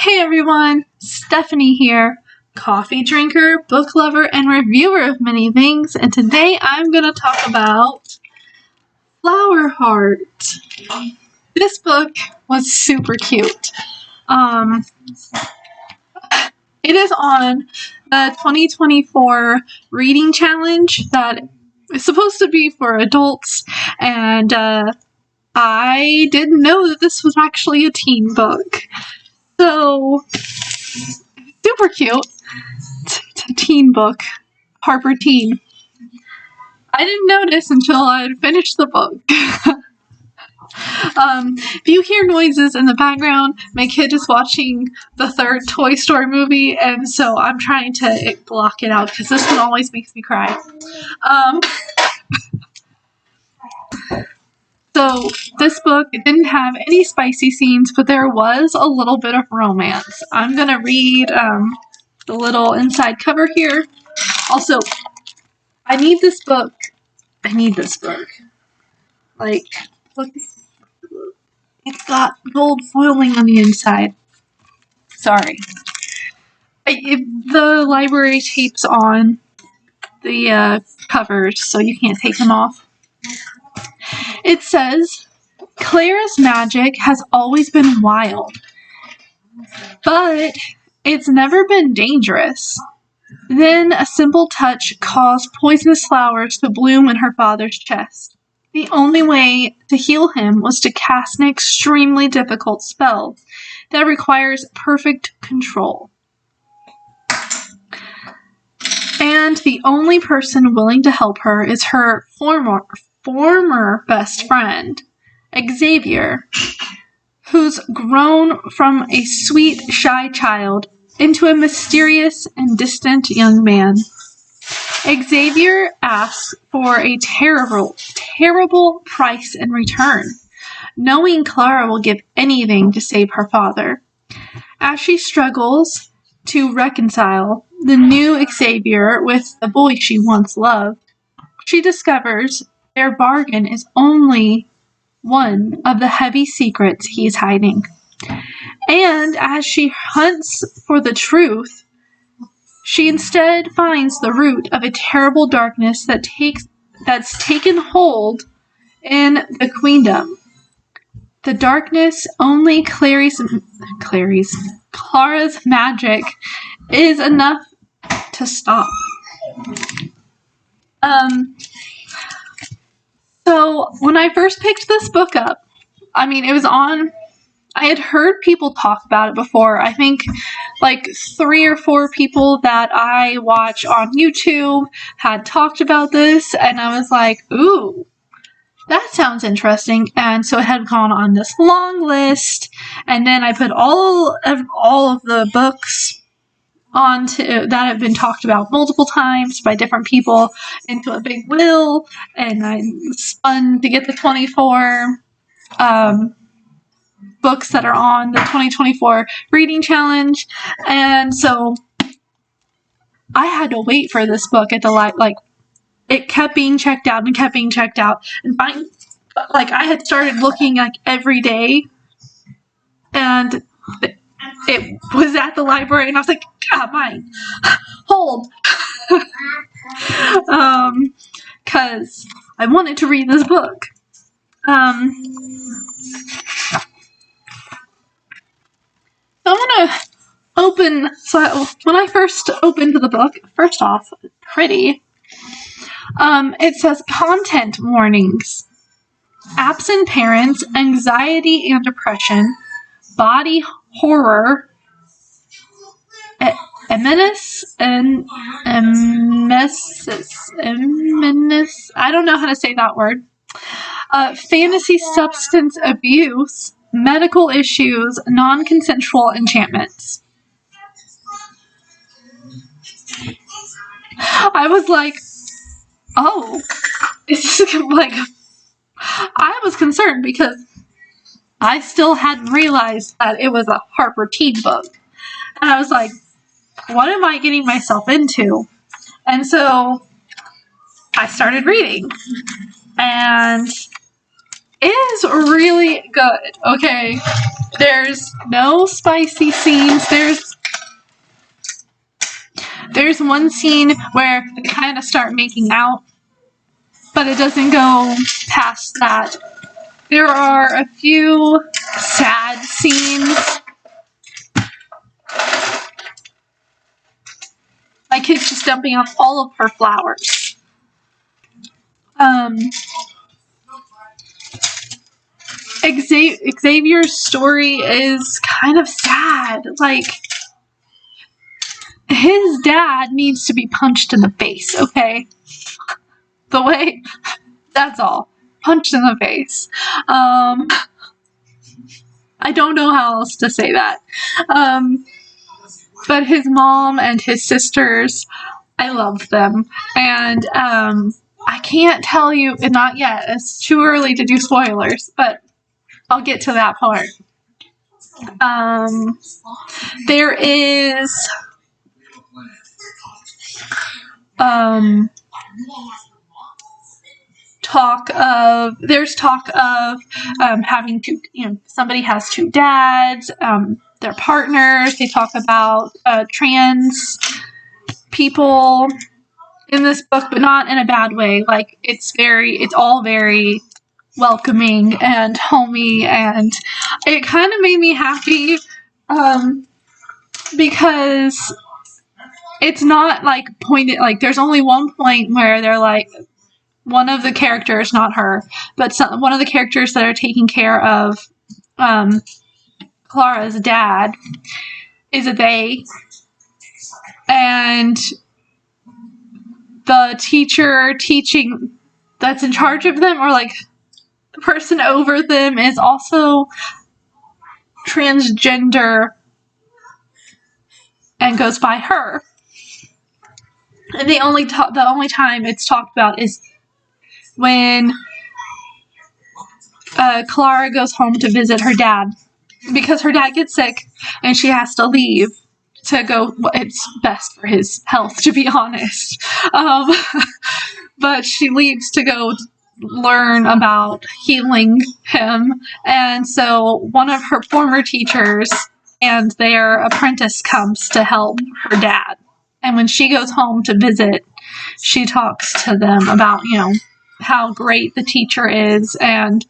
Hey everyone, Stephanie here, coffee drinker, book lover, and reviewer of many things, and today I'm going to talk about Flowerheart. This book was super cute. It is on the 2024 reading challenge that is supposed to be for adults, and I didn't know that this was actually a teen book. So, super cute. It's a teen book. Harper Teen. I didn't notice until I had finished the book. If you hear noises in the background, my kid is watching the third Toy Story movie, and so I'm trying to block it out because this one always makes me cry. So this book didn't have any spicy scenes, but there was a little bit of romance. I'm going to read the little inside cover here. Also, I need this book. Like, look, it's got gold foiling on the inside. Sorry. The library tapes on the covers, so you can't take them off. It says, Clara's magic has always been wild, but it's never been dangerous. Then a simple touch caused poisonous flowers to bloom in her father's chest. The only way to heal him was to cast an extremely difficult spell that requires perfect control. And the only person willing to help her is her former best friend, Xavier, who's grown from a sweet, shy child into a mysterious and distant young man. Xavier asks for a terrible price in return, knowing Clara will give anything to save her father. As she struggles to reconcile the new Xavier with the boy she once loved, she discovers their bargain is only one of the heavy secrets he's hiding. And as she hunts for the truth, she instead finds the root of a terrible darkness that's taken hold in the queendom. The darkness only Clara's magic is enough to stop. So when I first picked this book up, I had heard people talk about it before. I think like 3 or 4 people that I watch on YouTube had talked about this, and I was like, ooh, that sounds interesting. And so it had gone on this long list, and then I put all of the books that have been talked about multiple times by different people into a big wheel, and I spun to get the 24 books that are on the 2024 reading challenge. And so I had to wait for this book at the it kept being checked out, and I had started looking every day, and it was at the library, and I was like, God, mine, hold, because I wanted to read this book. So when I first opened the book, first off, pretty, it says content warnings. Absent parents, anxiety and depression, body horror, emesis, I don't know how to say that word, fantasy substance abuse, medical issues, non-consensual enchantments. I was like, oh, it's just I was concerned because I still hadn't realized that it was a Harper teen book. And I was like, what am I getting myself into? And so I started reading. And is really good, okay? There's no spicy scenes. There's one scene where they kind of start making out, but it doesn't go past that. There are a few sad scenes. My kid's just dumping off all of her flowers. Xavier's story is kind of sad. Like, his dad needs to be punched in the face, okay? The way, that's all. Punched in the face. I don't know how else to say that. But his mom and his sisters, I love them. And I can't tell you, not yet. It's too early to do spoilers, but I'll get to that part. There is talk of having two, somebody has two dads, they're partners. They talk about trans people in this book, but not in a bad way. Like, it's all very welcoming and homey, and it kind of made me happy, because it's not like pointed, like there's only one point where they're like, one of the characters, not her, but one of the characters that are taking care of Clara's dad is a they, and the teacher teaching that's in charge of them, or like the person over them, is also transgender and goes by her. And the only time it's talked about is when Clara goes home to visit her dad, because her dad gets sick and she has to leave to go. It's best for his health, to be honest. But she leaves to go learn about healing him. And so one of her former teachers and their apprentice comes to help her dad. And when she goes home to visit, she talks to them about, how great the teacher is, and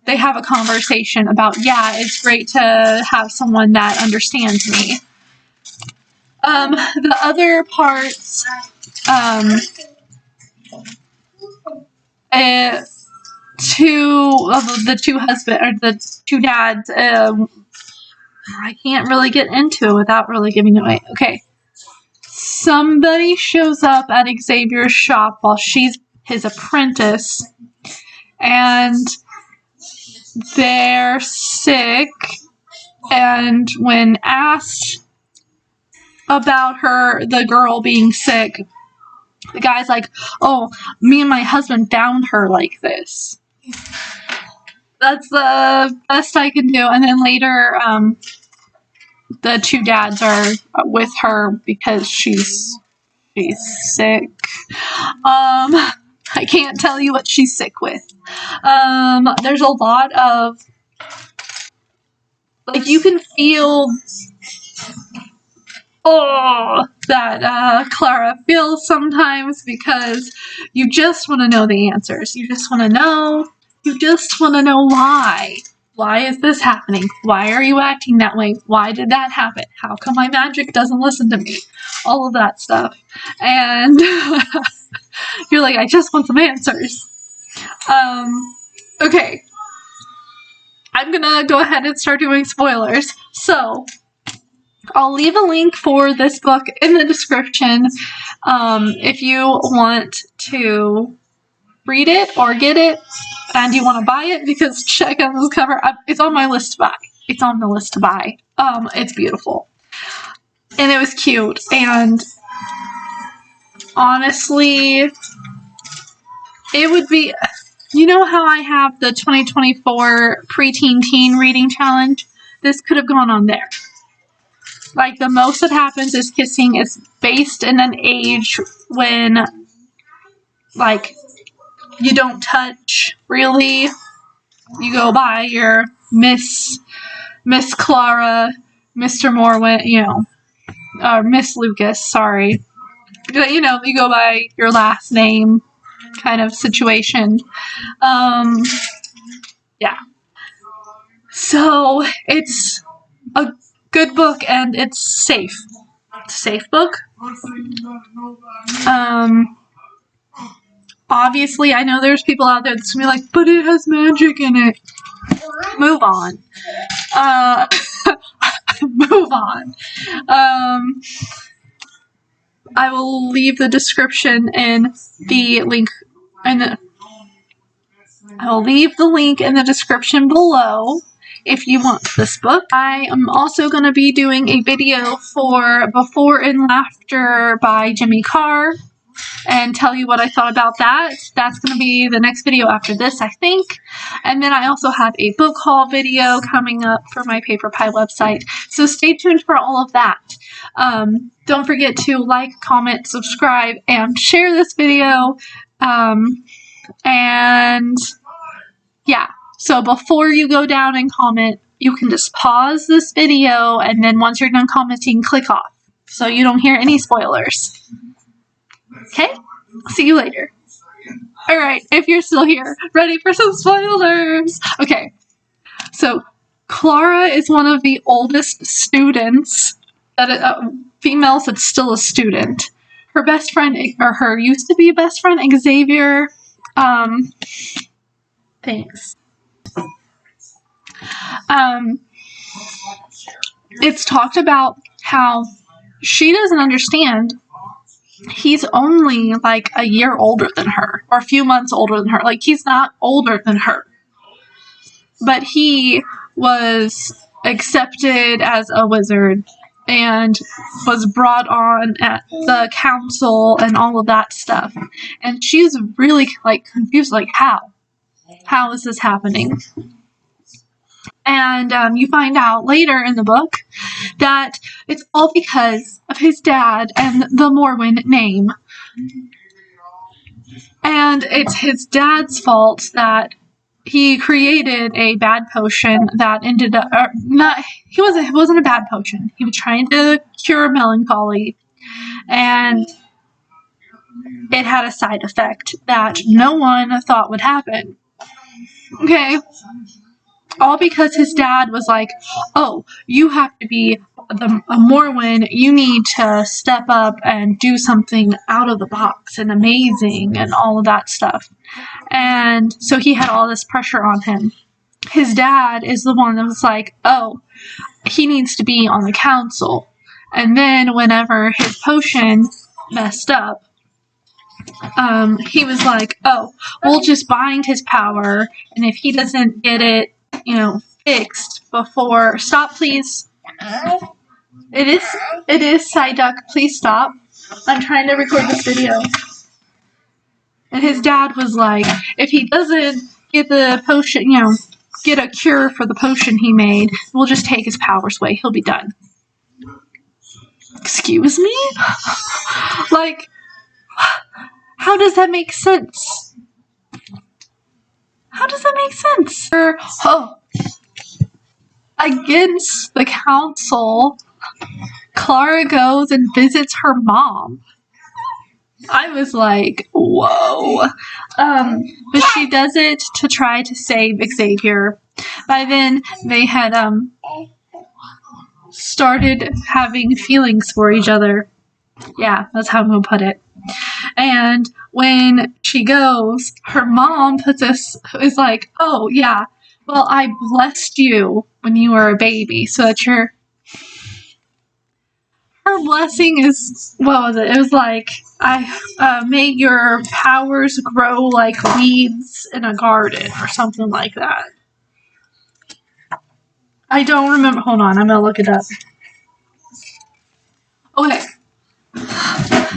they have a conversation about, it's great to have someone that understands me. The other parts, the two dads, I can't really get into without really giving it away. Okay. Somebody shows up at Xavier's shop while she's his apprentice, and they're sick, and when asked about the girl being sick, the guy's like, oh, me and my husband found her like this. That's the best I can do. And then later, the two dads are with her because she's sick. I can't tell you what she's sick with. There's a lot of, like, you can feel that Clara feels sometimes, because you just want to know the answers. You just want to know why. Why is this happening? Why are you acting that way? Why did that happen? How come my magic doesn't listen to me? All of that stuff. And you're like, I just want some answers. Okay. I'm gonna go ahead and start doing spoilers. So, I'll leave a link for this book in the description if you want to read it or get it and you want to buy it, because check out this cover. It's on my list to buy. It's on the list to buy. It's beautiful. And it was cute. And honestly, it would be, how I have the 2024 preteen teen reading challenge? This could have gone on there. Like, the most that happens is kissing. It's based in an age when, like, you don't touch, really. You go by your Miss Clara, Mr. Morwin, Miss Lucas, sorry. You go by your last name kind of situation. Yeah. So it's a good book and it's safe. It's a safe book. Obviously, I know there's people out there that's gonna be like, but it has magic in it. Move on. Move on. I will leave the description in the link I will leave the link in the description below if you want this book. I am also going to be doing a video for Before and Laughter by Jimmy Carr and tell you what I thought about that. That's going to be the next video after this, I think. And then I also have a book haul video coming up for my Paper Pie website. So stay tuned for all of that. Don't forget to like, comment, subscribe, and share this video. And yeah, so before you go down and comment, you can just pause this video, and then once you're done commenting, click off so you don't hear any spoilers. Okay? See you later. Alright, if you're still here, ready for some spoilers! Okay, so Clara is one of the oldest students, females that's still a student. Her best friend, or her used to be best friend, Xavier, thanks. It's talked about how she doesn't understand he's only like a year older than her, or a few months older than her. Like, he's not older than her. But he was accepted as a wizard and was brought on at the council and all of that stuff. And she's really, like, confused, like, how? How is this happening? And you find out later in the book that it's all because of his dad and the Morwin name. And it's his dad's fault that he created a bad potion that ended up, it wasn't a bad potion. He was trying to cure melancholy, and it had a side effect that no one thought would happen. Okay. All because his dad was like, oh, you have to be a Morwin, you need to step up and do something out of the box and amazing and all of that stuff. And so he had all this pressure on him. His dad is the one that was like, oh, he needs to be on the council. And then whenever his potion messed up, he was like, oh, we'll just bind his power, and if he doesn't get it, fixed before... Stop, please. It is Psyduck. Please stop. I'm trying to record this video. And his dad was like, if he doesn't get the potion, get a cure for the potion he made, we'll just take his powers away. He'll be done. Excuse me? Like, how does that make sense? How does that make sense? Against the council, Clara goes and visits her mom. I was like, whoa. But she does it to try to save Xavier. By then, they had started having feelings for each other. Yeah, that's how I'm going to put it. And when she goes, her mom is like, oh, yeah, well, I blessed you when you were a baby, so that her blessing is, what was it? It was like, I made your powers grow like weeds in a garden, or something like that. I don't remember. Hold on, I'm going to look it up. Okay.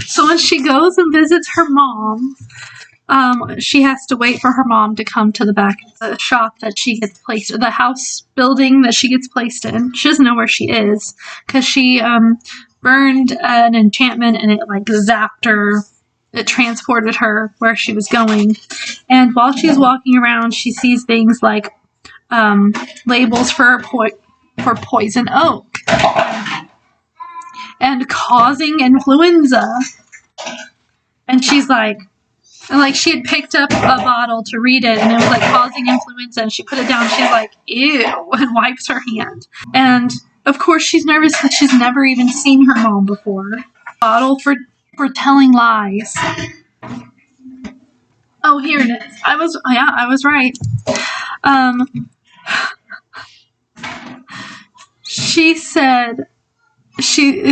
So when she goes and visits her mom, she has to wait for her mom to come to the back of the shop that she gets placed, or the house building that she gets placed in. She doesn't know where she is, because she burned an enchantment and it like zapped her it transported her where she was going. And while she's walking around, she sees things like labels for poison oak and causing influenza. And she's like, she had picked up a bottle to read it, and it was like causing influenza, and she put it down. She's like, ew, and wipes her hand. And of course, she's nervous because she's never even seen her mom before. Bottle for telling lies. Oh, here it is. I was right. She said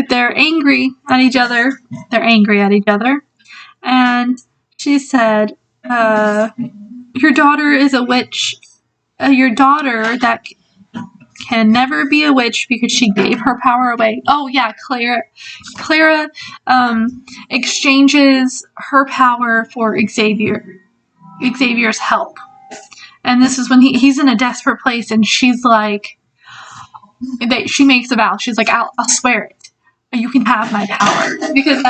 they're angry at each other. They're angry at each other. And she said, your daughter is a witch. Your daughter that can never be a witch because she gave her power away. Oh, yeah, Clara exchanges her power for Xavier's help. And this is when he's in a desperate place, and she's like, she makes a vow. She's like, I'll swear it. You can have my power. Because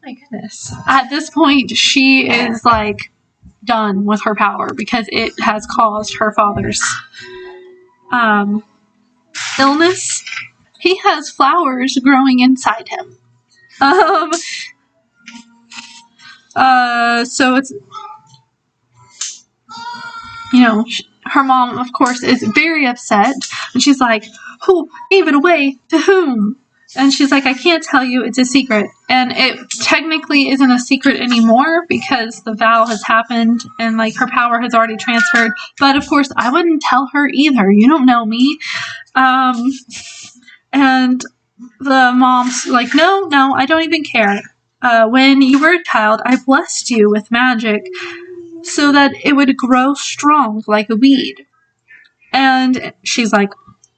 my goodness. At this point, she is like done with her power because it has caused her father's illness. He has flowers growing inside him. So it's, her mom, of course, is very upset. And she's like, who gave it away? To whom? And she's like, I can't tell you. It's a secret. And it technically isn't a secret anymore because the vow has happened and, her power has already transferred. But, of course, I wouldn't tell her either. You don't know me. And the mom's like, no, I don't even care. When you were a child, I blessed you with magic so that it would grow strong like a weed. And she's like,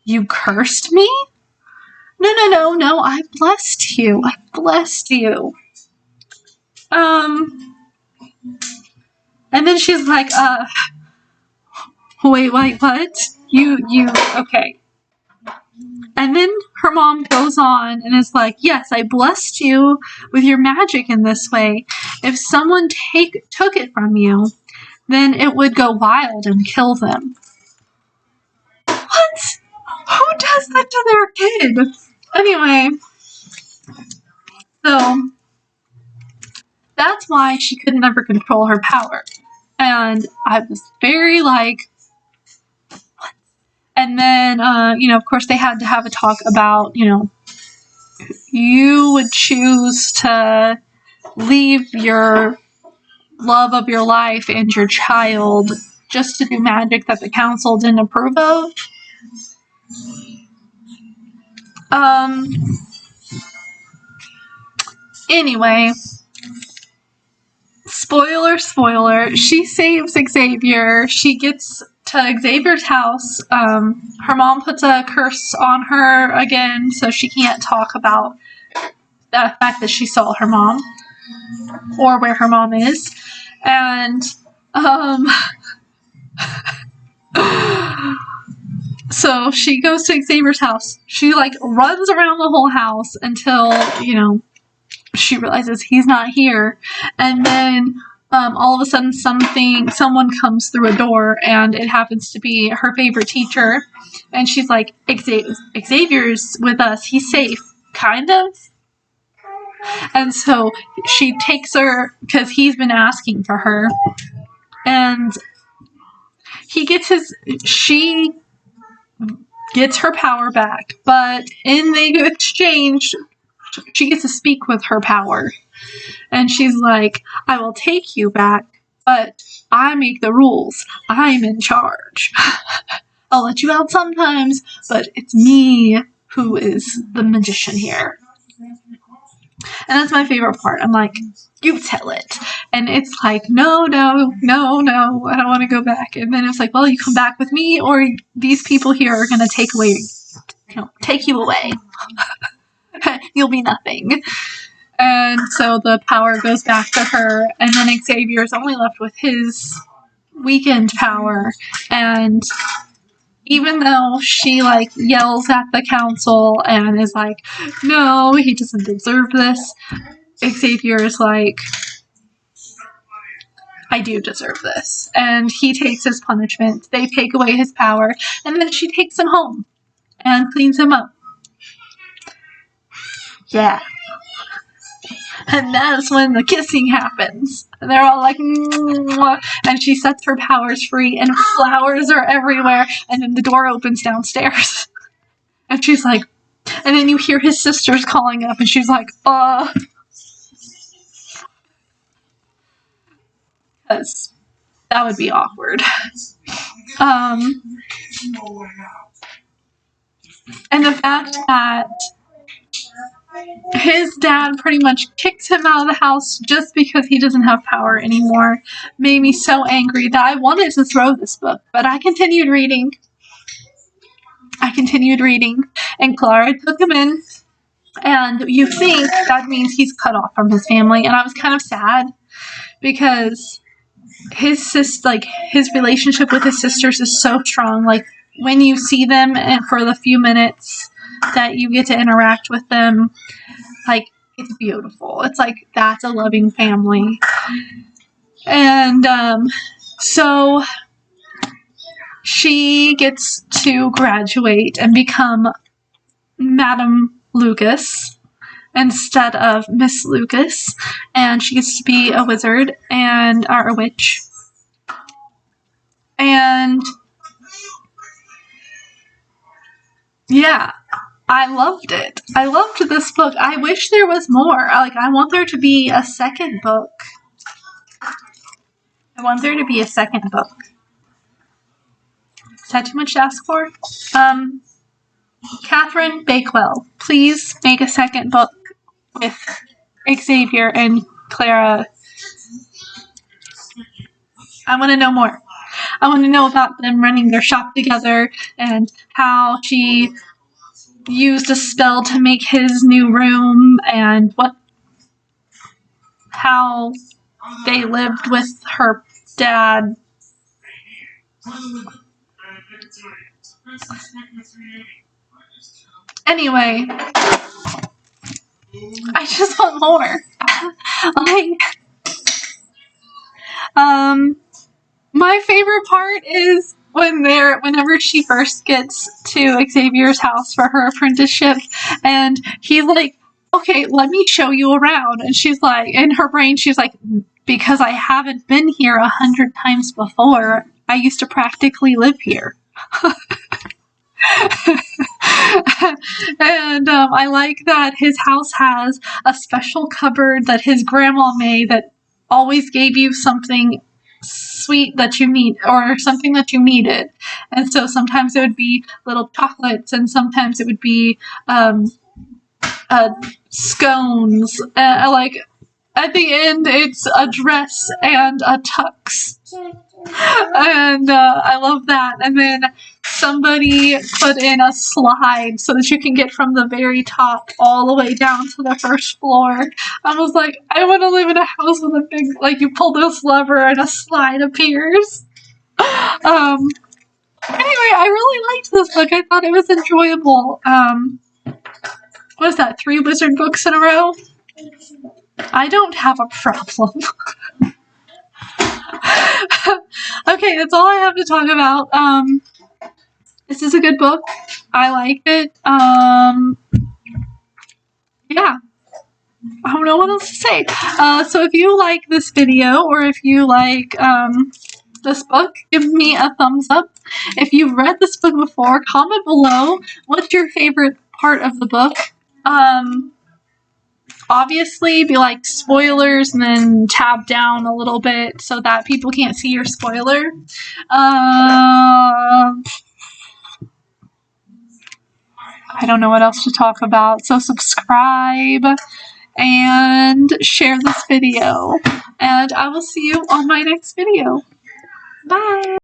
you cursed me? No, I blessed you. And then she's like, wait, what? You, okay. And then her mom goes on and is like, yes, I blessed you with your magic in this way. If someone took it from you, then it would go wild and kill them. What? Who does that to their kid? Anyway, so that's why she could never control her power. And I was very like, what? And then, of course, they had to have a talk about, you would choose to leave your love of your life and your child just to do magic that the council didn't approve of. Anyway, spoiler, she saves Xavier. She gets to Xavier's house. Her mom puts a curse on her again, so she can't talk about the fact that she saw her mom or where her mom is. And, so she goes to Xavier's house. She, runs around the whole house until, she realizes he's not here. And then, all of a sudden someone comes through a door, and it happens to be her favorite teacher. And she's like, Xavier's with us. He's safe. Kind of. And so she takes her, because he's been asking for her. And she gets her power back. But in the exchange, she gets to speak with her power. And she's like, I will take you back, but I make the rules. I'm in charge. I'll let you out sometimes, but it's me who is the magician here. And that's my favorite part. I'm like, you tell it. And it's like, no, I don't want to go back. And then it's like, well, you come back with me, or these people here are going to take you away. You'll be nothing. And so the power goes back to her, and then Xavier's only left with his weakened power. And even though she, yells at the council and is like, no, he doesn't deserve this, Xavier is like, I do deserve this. And he takes his punishment. They take away his power. And then she takes him home and cleans him up. Yeah. And that's when the kissing happens. And they're all like, mwah, and she sets her powers free, and flowers are everywhere. And then the door opens downstairs. And she's like, and then you hear his sisters calling up, and she's like, because that would be awkward. And the fact that his dad pretty much kicks him out of the house just because he doesn't have power anymore made me so angry that I wanted to throw this book, but I continued reading. And Clara took him in, and you think that means he's cut off from his family, and I was kind of sad because his relationship with his sisters is so strong. Like, when you see them and for the few minutes that you get to interact with them, like, it's beautiful. It's like, that's a loving family. And so she gets to graduate and become Madam Lucas instead of Miss Lucas, and she gets to be a wizard or a witch. And yeah, I loved it. I loved this book. I wish there was more. I want there to be a second book. Is that too much to ask for? Catherine Bakewell, please make a second book with Xavier and Clara. I want to know more. I want to know about them running their shop together and how she used a spell to make his new room and how they lived with her dad. Anyway, I just want more. My favorite part is whenever she first gets to Xavier's house for her apprenticeship, and he's like, okay, let me show you around. And she's like, in her brain, she's like, because I haven't been here 100 times before. I used to practically live here. And I like that his house has a special cupboard that his grandma made that always gave you something sweet that you need, or something that you needed. And so sometimes it would be little chocolates, and sometimes it would be scones. At the end, it's a dress and a tux. And I love that. And then somebody put in a slide so that you can get from the very top all the way down to the first floor. I was like, I want to live in a house with a big, you pull this lever and a slide appears. Anyway, I really liked this book. I thought it was enjoyable. What is that, 3 wizard books in a row? I don't have a problem. Okay, that's all I have to talk about. This is a good book. I like it. Yeah. I don't know what else to say. So if you like this video, or if you like this book, give me a thumbs up. If you've read this book before, comment below what's your favorite part of the book. Obviously, be like spoilers, and then tab down a little bit so that people can't see your spoiler. I don't know what else to talk about. So subscribe and share this video. And I will see you on my next video. Bye!